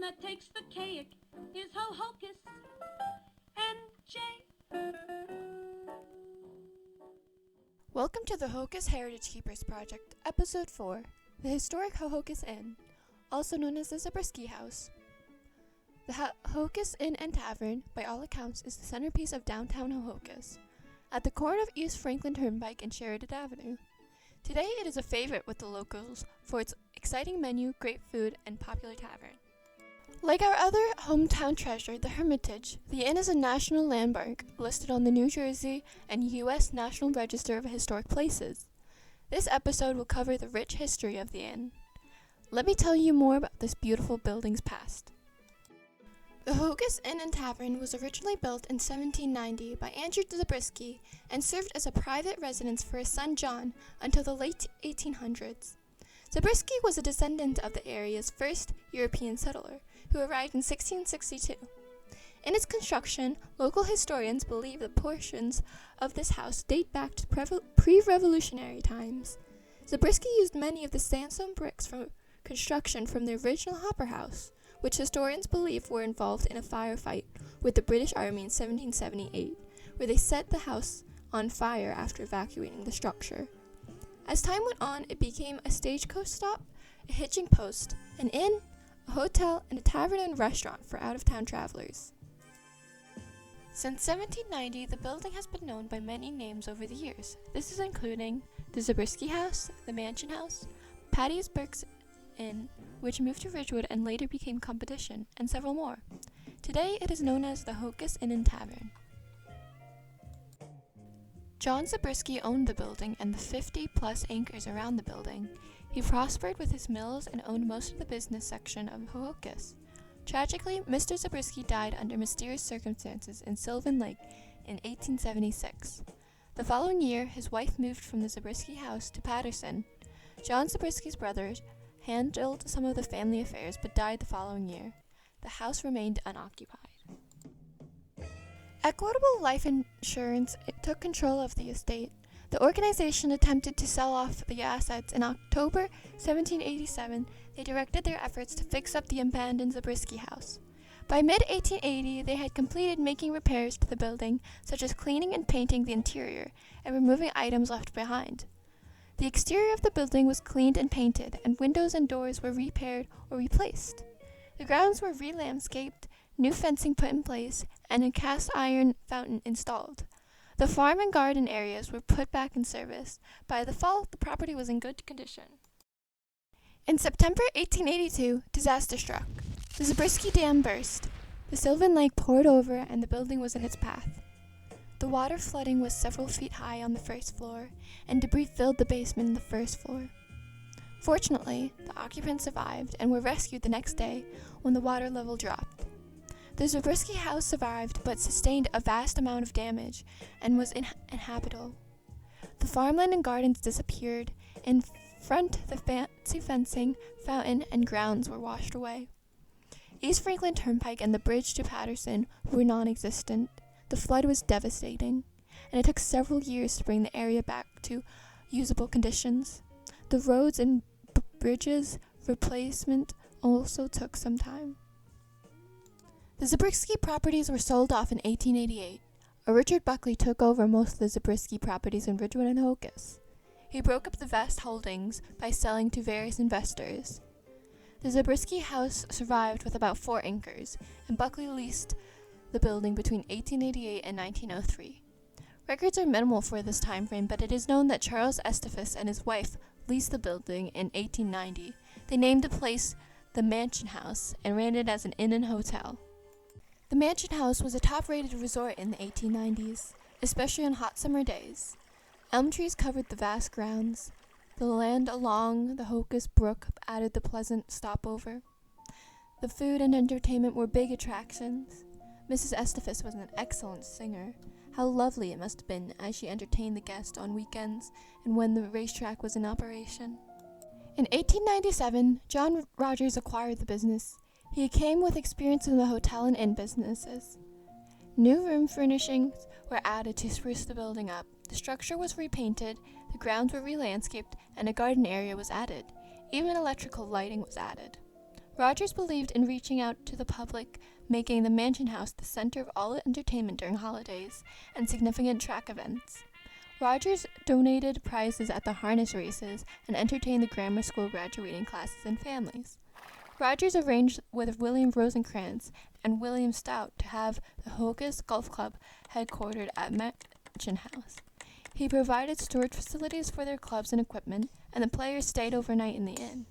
one that takes the cake is Ho-Ho-Kus Inn. Welcome to the Ho-Kus Heritage Keepers Project, Episode 4, the historic Ho-Ho-Kus Inn, also known as the Zabriskie House. The Ho-Ho-Kus Inn and Tavern, by all accounts, is the centerpiece of downtown Ho-Ho-Kus, at the corner of East Franklin Turnpike and Sheridan Avenue. Today it is a favorite with the locals for its exciting menu, great food, and popular tavern. Like our other hometown treasure, the Hermitage, the inn is a national landmark listed on the New Jersey and U.S. National Register of Historic Places. This episode will cover the rich history of the inn. Let me tell you more about this beautiful building's past. The Ho-Ho-Kus Inn and Tavern was originally built in 1790 by Andrew Zabriskie and served as a private residence for his son John until the late 1800s. Zabriskie was a descendant of the area's first European settler, who arrived in 1662. In its construction, local historians believe that portions of this house date back to pre-revolutionary times. Zabriskie used many of the sandstone bricks for construction from the original Hopper House, which historians believe were involved in a firefight with the British Army in 1778, where they set the house on fire after evacuating the structure. As time went on, it became a stagecoach stop, a hitching post, an inn, a hotel, and a tavern and restaurant for out-of-town travelers. Since 1790, the building has been known by many names over the years. This is including the Zabriskie House, the Mansion House, Patty's Burke's Inn, which moved to Ridgewood and later became Competition, and several more. Today, it is known as the Ho-Ho-Kus Inn and Tavern. John Zabriskie owned the building and the 50-plus acres around the building. He prospered with his mills and owned most of the business section of Ho-Ho-Kus. Tragically, Mr. Zabriskie died under mysterious circumstances in Sylvan Lake in 1876. The following year, his wife moved from the Zabriskie house to Patterson. John Zabriskie's brother handled some of the family affairs but died the following year. The house remained unoccupied. Equitable Life Insurance took control of the estate. The organization attempted to sell off the assets. In October 1787, they directed their efforts to fix up the abandoned Zabriskie house. By mid-1880, they had completed making repairs to the building, such as cleaning and painting the interior and removing items left behind. The exterior of the building was cleaned and painted, and windows and doors were repaired or replaced. The grounds were re-landscaped, new fencing put in place, and a cast iron fountain installed. The farm and garden areas were put back in service. By the fall, the property was in good condition. In September 1882, disaster struck. The Zabriskie Dam burst. The Sylvan Lake poured over, and the building was in its path. The water flooding was several feet high on the first floor, and debris filled the basement and the first floor. Fortunately, the occupants survived and were rescued the next day when the water level dropped. The Zabriskie house survived but sustained a vast amount of damage and was inhabitable. The farmland and gardens disappeared. In front, the fancy fencing, fountain, and grounds were washed away. East Franklin Turnpike and the bridge to Patterson were non-existent. The flood was devastating, and it took several years to bring the area back to usable conditions. The roads and bridges replacement also took some time. The Zabriskie properties were sold off in 1888. Richard Buckley took over most of the Zabriskie properties in Ridgewood and Ho-Ho-Kus. He broke up the vast holdings by selling to various investors. The Zabriskie house survived with about 4 acres, and Buckley leased the building between 1888 and 1903. Records are minimal for this time frame, but it is known that Charles Estefus and his wife leased the building in 1890. They named the place the Mansion House and ran it as an inn and hotel. The Mansion House was a top-rated resort in the 1890s, especially on hot summer days. Elm trees covered the vast grounds. The land along the Ho-Ho-Kus Brook added the pleasant stopover. The food and entertainment were big attractions. Mrs. Estefus was an excellent singer. How lovely it must have been as she entertained the guests on weekends and when the racetrack was in operation. In 1897, John Rogers acquired the business. He came with experience in the hotel and inn businesses. New room furnishings were added to spruce the building up. The structure was repainted, the grounds were re-landscaped, and a garden area was added. Even electrical lighting was added. Rogers believed in reaching out to the public, making the Mansion House the center of all entertainment during holidays and significant track events. Rogers donated prizes at the harness races and entertained the grammar school graduating classes and families. Rogers arranged with William Rosencrantz and William Stout to have the Ho-Ho-Kus Golf Club headquartered at Mansion House. He provided storage facilities for their clubs and equipment, and the players stayed overnight in the inn.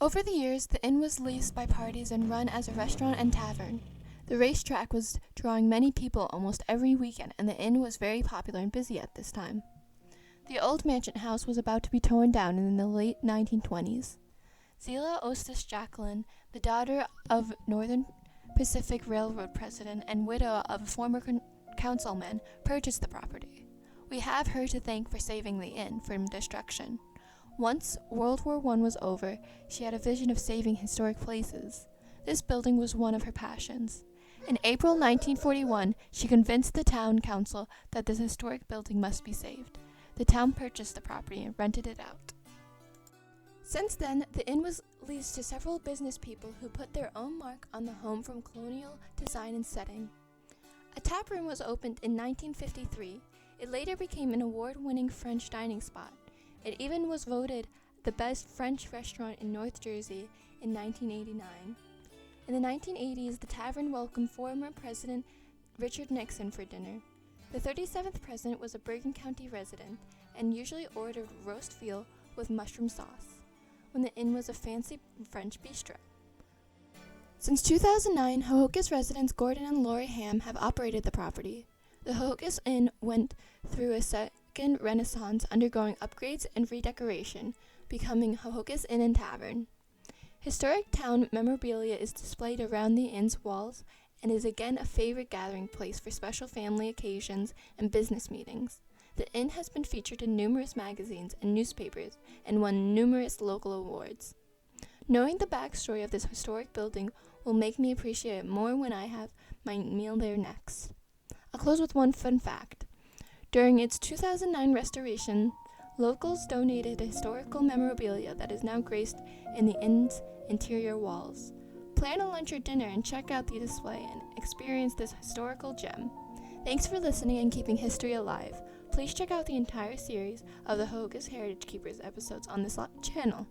Over the years, the inn was leased by parties and run as a restaurant and tavern. The racetrack was drawing many people almost every weekend, and the inn was very popular and busy at this time. The old Mansion House was about to be torn down in the late 1920s. Zela Ostis Jacqueline, the daughter of Northern Pacific Railroad president and widow of a former councilman, purchased the property. We have her to thank for saving the inn from destruction. Once World War I was over, she had a vision of saving historic places. This building was one of her passions. In April 1941, she convinced the town council that this historic building must be saved. The town purchased the property and rented it out. Since then, the inn was leased to several business people who put their own mark on the home from colonial design and setting. A tap room was opened in 1953. It later became an award-winning French dining spot. It even was voted the best French restaurant in North Jersey in 1989. In the 1980s, the tavern welcomed former President Richard Nixon for dinner. The 37th president was a Bergen County resident and usually ordered roast veal with mushroom sauce, when the inn was a fancy French bistro. Since 2009, Ho-Ho-Kus residents Gordon and Lori Ham have operated the property. The Ho-Ho-Kus Inn went through a second renaissance, undergoing upgrades and redecoration, becoming Ho-Ho-Kus Inn and Tavern. Historic town memorabilia is displayed around the inn's walls and is again a favorite gathering place for special family occasions and business meetings. The inn has been featured in numerous magazines and newspapers and won numerous local awards. Knowing the backstory of this historic building will make me appreciate it more when I have my meal there next. I'll close with one fun fact. During its 2009 restoration, locals donated historical memorabilia that is now graced in the inn's interior walls. Plan a lunch or dinner and check out the display and experience this historical gem. Thanks for listening and keeping history alive. Please check out the entire series of the Ho-Ho-Kus Heritage Keepers episodes on this channel.